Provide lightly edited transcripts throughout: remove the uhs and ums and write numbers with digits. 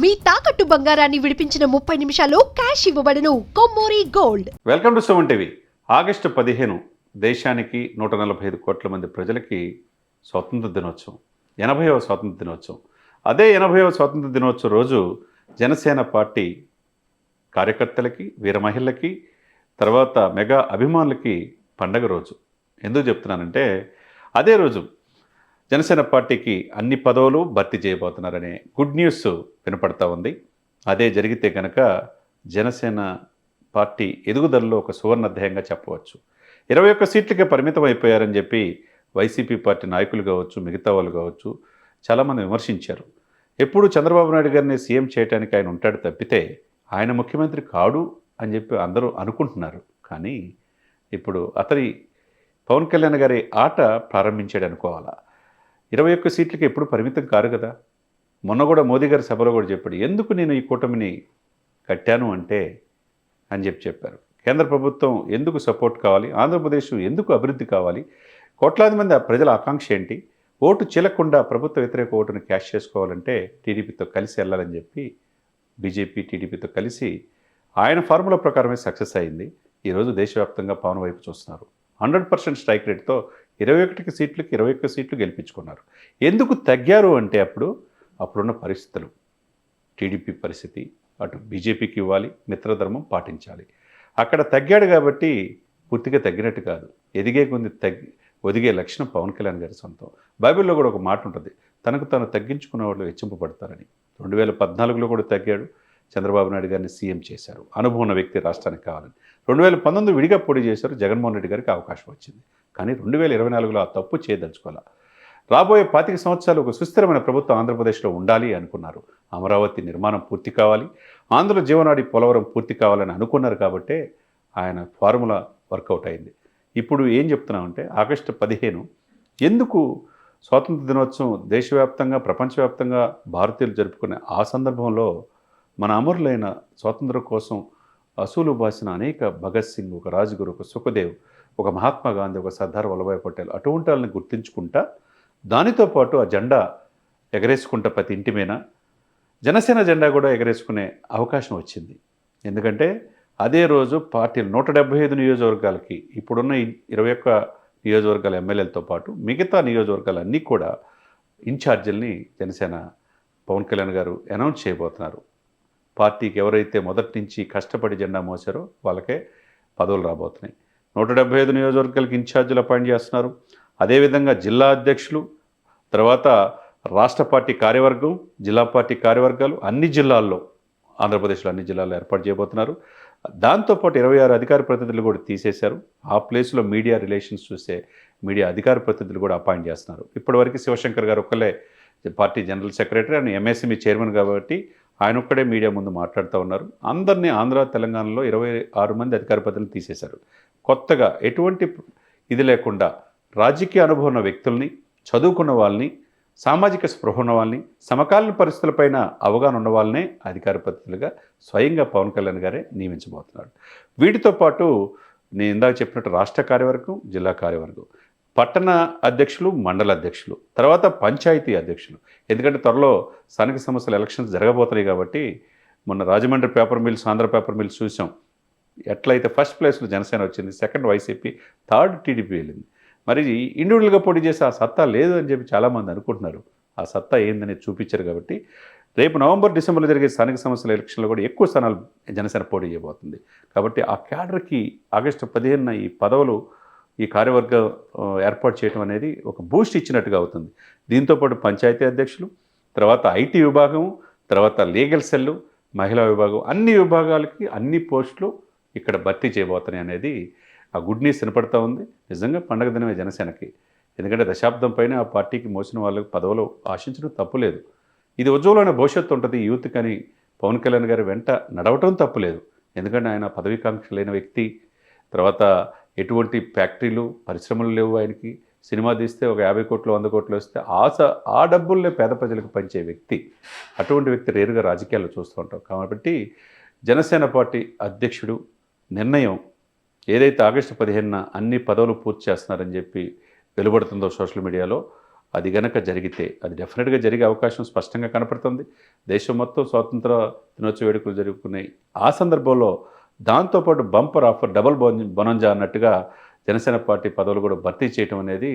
మీ తాకట్టు బంగారాన్ని విడిపించిన 30 నిమిషాల్లో క్యాష్ ఇవ్వబడును. Kommuri gold. Welcome to Suman TV. August 15 దేశానికి 145 కోట్ల మంది ప్రజలకి స్వాతంత్ర దినోత్సవం, 80వ స్వాతంత్ర దినోత్సవం. అదే 80వ స్వాతంత్ర దినోత్సవం రోజు జనసేన పార్టీ కార్యకర్తలకి, వీర మహిళలకి, తర్వాత మెగా అభిమానులకి పండగ రోజు. ఎందుకు చెప్తున్నానంటే అదే రోజు జనసేన పార్టీకి అన్ని పదవులు భర్తీ చేయబోతున్నారనే గుడ్ న్యూస్ వినపడతా ఉంది. అదే జరిగితే కనుక జనసేన పార్టీ ఎదుగుదలలో ఒక సువర్ణ అధ్యాయంగా చెప్పవచ్చు. 21 సీట్లకే పరిమితం అయిపోయారని చెప్పి వైసీపీ పార్టీ నాయకులు కావచ్చు, మిగతా వాళ్ళు కావచ్చు చాలామంది విమర్శించారు. ఎప్పుడు చంద్రబాబు నాయుడు గారిని సీఎం చేయడానికి ఆయన ఉంటాడు తప్పితే ఆయన ముఖ్యమంత్రి కాడు అని చెప్పి అందరూ అనుకుంటున్నారు. కానీ ఇప్పుడు అతని పవన్ కళ్యాణ్ గారి ఆట ప్రారంభించాడు అనుకోవాలా. 21 సీట్లకి ఎప్పుడు పరిమితం కారు కదా. మొన్న కూడా మోదీ గారి సభలో కూడా చెప్పాడు, ఎందుకు నేను ఈ కూటమిని కట్టాను అంటే అని చెప్పారు. కేంద్ర ప్రభుత్వం ఎందుకు సపోర్ట్ కావాలి, ఆంధ్రప్రదేశ్ ఎందుకు అభివృద్ధి కావాలి, కోట్లాది మంది ప్రజల ఆకాంక్ష ఏంటి, ఓటు చీలకుండా ప్రభుత్వ వ్యతిరేక ఓటును క్యాష్ చేసుకోవాలంటే టీడీపీతో కలిసి వెళ్ళాలని చెప్పి బీజేపీ టీడీపీతో కలిసి ఆయన ఫార్ములా ప్రకారమే సక్సెస్ అయింది. ఈరోజు దేశవ్యాప్తంగా పవన్ వైపు చూస్తున్నారు. 100% స్ట్రైక్ రేట్తో 21 సీట్లకి 21 సీట్లు గెలిపించుకున్నారు. ఎందుకు తగ్గారు అంటే అప్పుడున్న పరిస్థితులు, టీడీపీ పరిస్థితి, అటు బీజేపీకి ఇవ్వాలి, మిత్రధర్మం పాటించాలి. అక్కడ తగ్గాడు కాబట్టి పూర్తిగా తగ్గినట్టు కాదు. ఎదిగే కొంది ఒదిగే లక్షణం పవన్ కళ్యాణ్ గారి సొంతం. బైబిల్లో కూడా ఒక మాట ఉంటుంది, తనకు తాను తగ్గించుకున్న వాళ్ళు హెచ్చింపబడతారని. 2014లో కూడా తగ్గాడు, చంద్రబాబు నాయుడు గారిని సీఎం చేశారు. అనుభవం ఉన్న వ్యక్తి రాష్ట్రానికి కావాలని. 2019 విడిగా పోటీ చేశారు, జగన్మోహన్ రెడ్డి గారికి అవకాశం వచ్చింది. కానీ 2024లో ఆ తప్పు చేయదలుచుకోవాలి. రాబోయే 25 సంవత్సరాలు ఒక సుస్థిరమైన ప్రభుత్వం ఆంధ్రప్రదేశ్లో ఉండాలి అనుకున్నారు. అమరావతి నిర్మాణం పూర్తి కావాలి, ఆంధ్ర జీవనాడి పోలవరం పూర్తి కావాలని అనుకున్నారు. కాబట్టే ఆయన ఫార్ములా వర్కౌట్ అయింది. ఇప్పుడు ఏం చెప్తున్నామంటే ఆగస్టు 15 ఎందుకు స్వాతంత్ర దినోత్సవం దేశవ్యాప్తంగా, ప్రపంచవ్యాప్తంగా భారతీయులు జరుపుకునే ఆ సందర్భంలో మన అమరులైన స్వాతంత్రం కోసం అసూలు బాసిన అనేక భగత్ సింగ్, ఒక రాజ్గురు, ఒక సుఖదేవ్, ఒక మహాత్మా గాంధీ, ఒక సర్దార్ వల్లభాయ్ పటేల్, అటువంటి వాళ్ళని గుర్తించుకుంటా దానితో పాటు ఆ జెండా ఎగరేసుకుంటా ప్రతి ఇంటి మీద జనసేన జెండా కూడా ఎగరేసుకునే అవకాశం వచ్చింది. ఎందుకంటే అదే రోజు పార్టీలు 175 నియోజకవర్గాలకి, ఇప్పుడున్న 21 నియోజకవర్గాల ఎమ్మెల్యేలతో పాటు మిగతా నియోజకవర్గాలన్నీ కూడా ఇన్ఛార్జీల్ని జనసేన పవన్ కళ్యాణ్ గారు అనౌన్స్ చేయబోతున్నారు. పార్టీకి ఎవరైతే మొదటి నుంచి కష్టపడి జెండా మోసారో వాళ్ళకే పదవులు రాబోతున్నాయి. 175 నియోజకవర్గాలకి ఇన్ఛార్జీలు అపాయింట్ చేస్తున్నారు. అదేవిధంగా జిల్లా అధ్యక్షులు, తర్వాత రాష్ట్ర పార్టీ కార్యవర్గం, జిల్లా పార్టీ కార్యవర్గాలు అన్ని జిల్లాల్లో, ఆంధ్రప్రదేశ్లో అన్ని జిల్లాల్లో ఏర్పాటు చేయబోతున్నారు. దాంతోపాటు 26 అధికార ప్రతినిధులు కూడా తీసేశారు. ఆ ప్లేస్లో మీడియా రిలేషన్స్ చూసే మీడియా అధికార ప్రతినిధులు కూడా అపాయింట్ చేస్తున్నారు. ఇప్పటివరకు శివశంకర్ గారు ఒక్కలే party general secretary and MSME chairman కాబట్టి ఆయన ఒక్కడే మీడియా ముందు మాట్లాడుతూ ఉన్నారు. అందరినీ ఆంధ్ర, తెలంగాణలో 26 మంది అధికార ప్రతినిధులు తీసేశారు. కొత్తగా ఎటువంటి ఇది లేకుండా రాజకీయ అనుభవం ఉన్న వ్యక్తుల్ని, చదువుకున్న వాళ్ళని, సామాజిక స్పృహ ఉన్న వాళ్ళని, సమకాలీన పరిస్థితులపైన అవగాహన ఉన్న వాళ్ళనే అధికార ప్రతినిధులుగా స్వయంగా పవన్ కళ్యాణ్ గారే నియమించబోతున్నాడు. వీటితో పాటు నేను ఇందాక చెప్పినట్టు రాష్ట్ర కార్యవర్గం, జిల్లా కార్యవర్గం, పట్టణ అధ్యక్షులు, మండల అధ్యక్షులు, తర్వాత పంచాయతీ అధ్యక్షులు. ఎందుకంటే త్వరలో స్థానిక సంస్థల ఎలక్షన్స్ జరగబోతున్నాయి కాబట్టి మొన్న Rajahmundry paper mills, Andhra paper mills చూసాం. ఎట్లయితే ఫస్ట్ ప్లేస్లో జనసేన వచ్చింది, సెకండ్ వైసీపీ, థర్డ్ టీడీపీ వెళ్ళింది. మరి ఇండివిజువల్గా పోటీ చేసి ఆ సత్తా లేదు అని చెప్పి చాలామంది అనుకుంటున్నారు. ఆ సత్తా ఏందని చూపించారు. కాబట్టి రేపు నవంబర్, డిసెంబర్లో జరిగే స్థానిక సంస్థల ఎలక్షన్లో కూడా ఎక్కువ స్థానాలు జనసేన పోటీ చేయబోతుంది. కాబట్టి ఆ క్యాడర్కి ఆగస్టు 15 ఈ పదవులు, ఈ కార్యవర్గం ఏర్పాటు చేయడం అనేది ఒక బూస్ట్ ఇచ్చినట్టుగా అవుతుంది. దీంతోపాటు పంచాయతీ అధ్యక్షులు, తర్వాత ఐటీ విభాగం, తర్వాత లీగల్ సెల్లు, మహిళా విభాగం, అన్ని విభాగాలకి అన్ని పోస్టులు ఇక్కడ భర్తీ చేయబోతున్నాయి అనేది ఆ గుడ్ న్యూస్ వినపడతా ఉంది. నిజంగా పండగ దినమే జనసేనకి. ఎందుకంటే దశాబ్దం పైన ఆ పార్టీకి మోసిన వాళ్ళకి పదవులు ఆశించడం తప్పులేదు. ఇది ఉజ్వలమైన భవిష్యత్తు ఉంటుంది యూత్. కానీ పవన్ కళ్యాణ్ గారి వెంట నడవటం తప్పులేదు. ఎందుకంటే ఆయన పదవీకాంక్ష లేని వ్యక్తి. తర్వాత ఎటువంటి ఫ్యాక్టరీలు, పరిశ్రమలు లేవు ఆయనకి. సినిమా తీస్తే ఒక 50 కోట్లు 100 కోట్లు వస్తే ఆ డబ్బుల్నే పేద ప్రజలకు పంచే వ్యక్తి. అటువంటి వ్యక్తి రేరుగా రాజకీయాల్లో చూస్తూ ఉంటాం. కాబట్టి జనసేన పార్టీ అధ్యక్షుడు నిర్ణయం ఏదైతే ఆగస్టు 15న అన్ని పదవులు పూర్తి చేస్తున్నారని చెప్పి వెలువడుతుందో సోషల్ మీడియాలో, అది గనక జరిగితే అది డెఫినెట్గా జరిగే అవకాశం స్పష్టంగా కనపడుతుంది. దేశం మొత్తం స్వాతంత్ర దినోత్సవ వేడుకలు జరుగుతున్నాయి. ఆ సందర్భంలో దాంతోపాటు బంపర్ ఆఫర్ డబుల్ బొనంజా అన్నట్టుగా జనసేన పార్టీ పదవులు కూడా భర్తీ చేయడం అనేది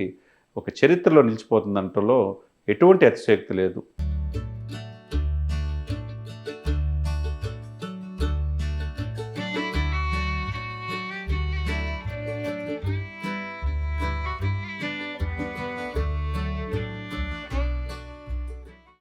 ఒక చరిత్రలో నిలిచిపోతుందంటలో ఎటువంటి అతిశయోక్తి లేదు.